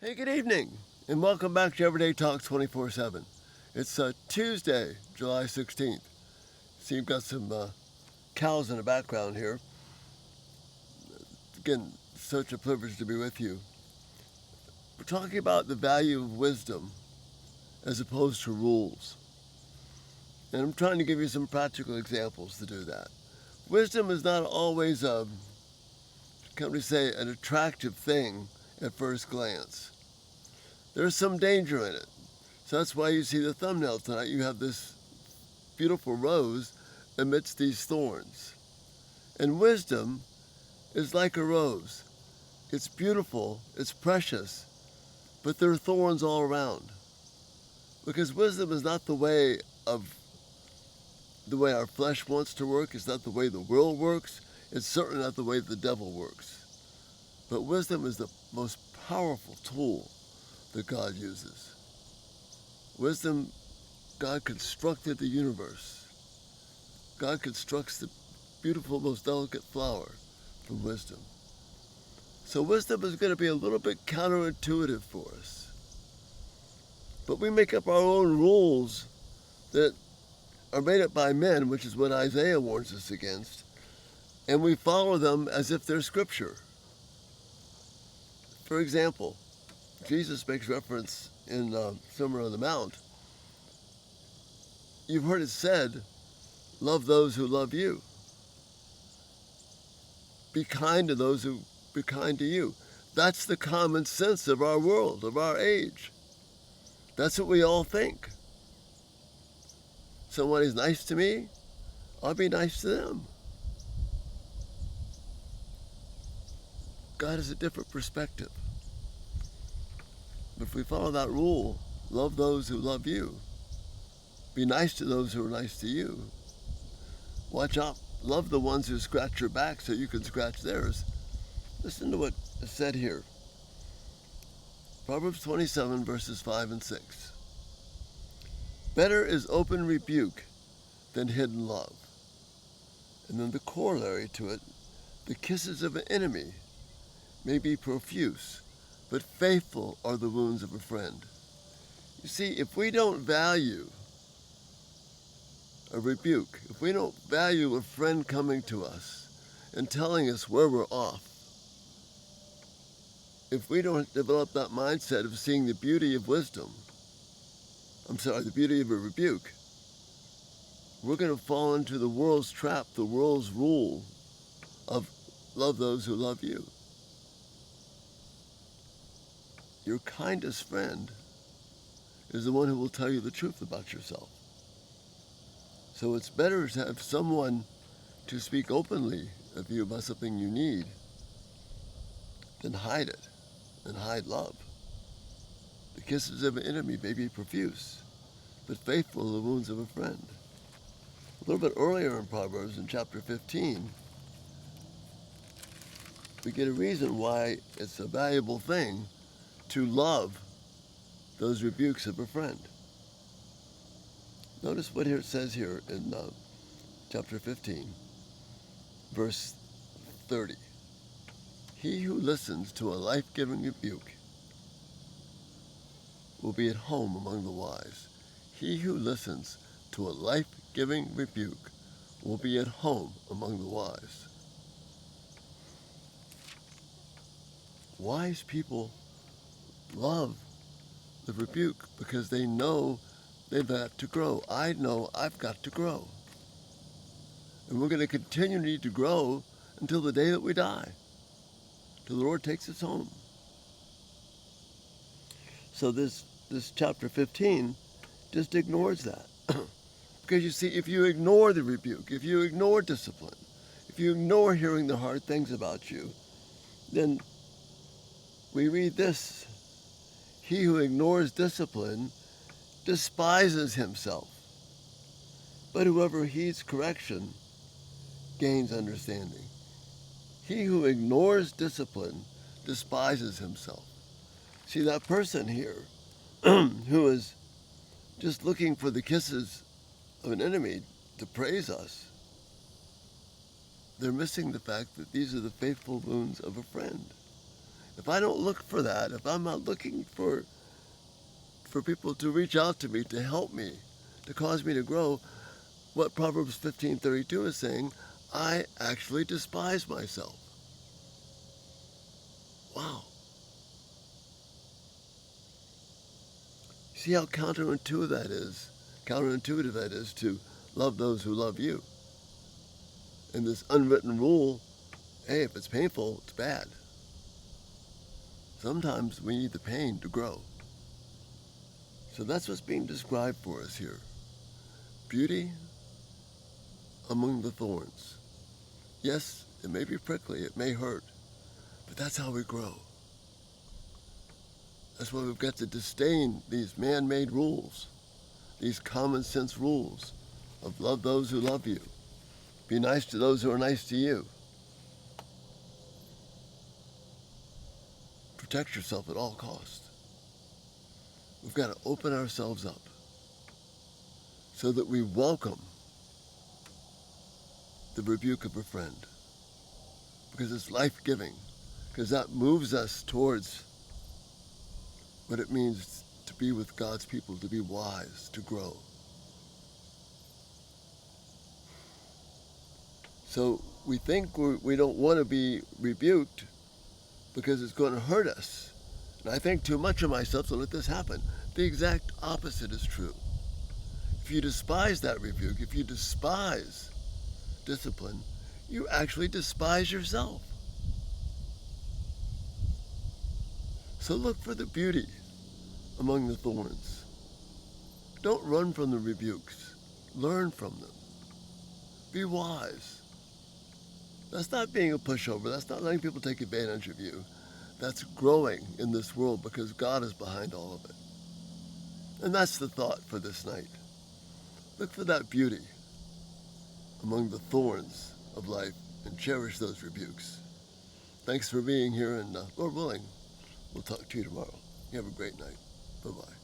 Hey, good evening, and welcome back to Everyday Talk 24/7. It's Tuesday, July 16th. See, you've got some cows in the background here. Again, such a privilege to be with you. We're talking about the value of wisdom as opposed to rules. And I'm trying to give you some practical examples to do that. Wisdom is not always, can we say, an attractive thing at first glance. There's some danger in it. So that's why you see the thumbnail tonight. You have this beautiful rose amidst these thorns. And wisdom is like a rose. It's beautiful, it's precious, but there are thorns all around. Because wisdom is not the way our flesh wants to work. It's not the way the world works. It's certainly not the way the devil works. But wisdom is the most powerful tool that God uses. Wisdom, God constructed the universe. God constructs the beautiful, most delicate flower from wisdom. So wisdom is going to be a little bit counterintuitive for us. But we make up our own rules that are made up by men, which is what Isaiah warns us against, and we follow them as if they're scripture. For example, Jesus makes reference in Sermon on the Mount. You've heard it said, love those who love you. Be kind to those who be kind to you. That's the common sense of our world, of our age. That's what we all think. Somebody's nice to me, I'll be nice to them. God has a different perspective. But if we follow that rule, love those who love you, be nice to those who are nice to you, watch out, love the ones who scratch your back so you can scratch theirs. Listen to what is said here. Proverbs 27, verses 5 and 6. Better is open rebuke than hidden love. And then the corollary to it, the kisses of an enemy may be profuse, but faithful are the wounds of a friend. You see, if we don't value a rebuke, if we don't value a friend coming to us and telling us where we're off, if we don't develop that mindset of seeing the beauty of wisdom, the beauty of a rebuke, we're going to fall into the world's trap, the world's rule of love those who love you. Your kindest friend is the one who will tell you the truth about yourself. So it's better to have someone to speak openly of you about something you need than hide it, than hide love. The kisses of an enemy may be profuse, but faithful are the wounds of a friend. A little bit earlier in Proverbs, in chapter 15, we get a reason why it's a valuable thing to love those rebukes of a friend. Notice what it says here in chapter 15, verse 30. He who listens to a life-giving rebuke will be at home among the wise. He who listens to a life-giving rebuke will be at home among the wise. Wise people love the rebuke because they know they've got to grow. I know I've got to grow. And we're going to continue to need to grow until the day that we die, till the Lord takes us home. So this chapter 15 just ignores that. Because you see, if you ignore the rebuke, if you ignore discipline, if you ignore hearing the hard things about you, then we read this: he who ignores discipline despises himself, but whoever heeds correction gains understanding. He who ignores discipline despises himself. See, that person here who is just looking for the kisses of an enemy to praise us, they're missing the fact that these are the faithful wounds of a friend. if I don't look for that, if I'm not looking for people to reach out to me, to help me, to cause me to grow, what Proverbs 15:32 is saying, I actually despise myself. Wow. See how counterintuitive that is? Counterintuitive that is to love those who love you. And this unwritten rule, hey, if it's painful, it's bad. Sometimes we need the pain to grow. So that's what's being described for us here. Beauty among the thorns. Yes, it may be prickly, it may hurt, but that's how we grow. That's why we've got to disdain these man-made rules, these common sense rules of love those who love you. Be nice to those who are nice to you. Protect yourself at all costs. We've got to open ourselves up so that we welcome the rebuke of a friend, because it's life-giving, because that moves us towards what it means to be with God's people, to be wise, to grow. So we think we don't want to be rebuked because it's going to hurt us. And I think too much of myself to let this happen. The exact opposite is true. If you despise that rebuke, if you despise discipline, you actually despise yourself. So look for the beauty among the thorns. Don't run from the rebukes. Learn from them. Be wise. That's not being a pushover. That's not letting people take advantage of you. That's growing in this world because God is behind all of it. And that's the thought for this night. Look for that beauty among the thorns of life and cherish those rebukes. Thanks for being here, and Lord willing, we'll talk to you tomorrow. You have a great night. Bye-bye.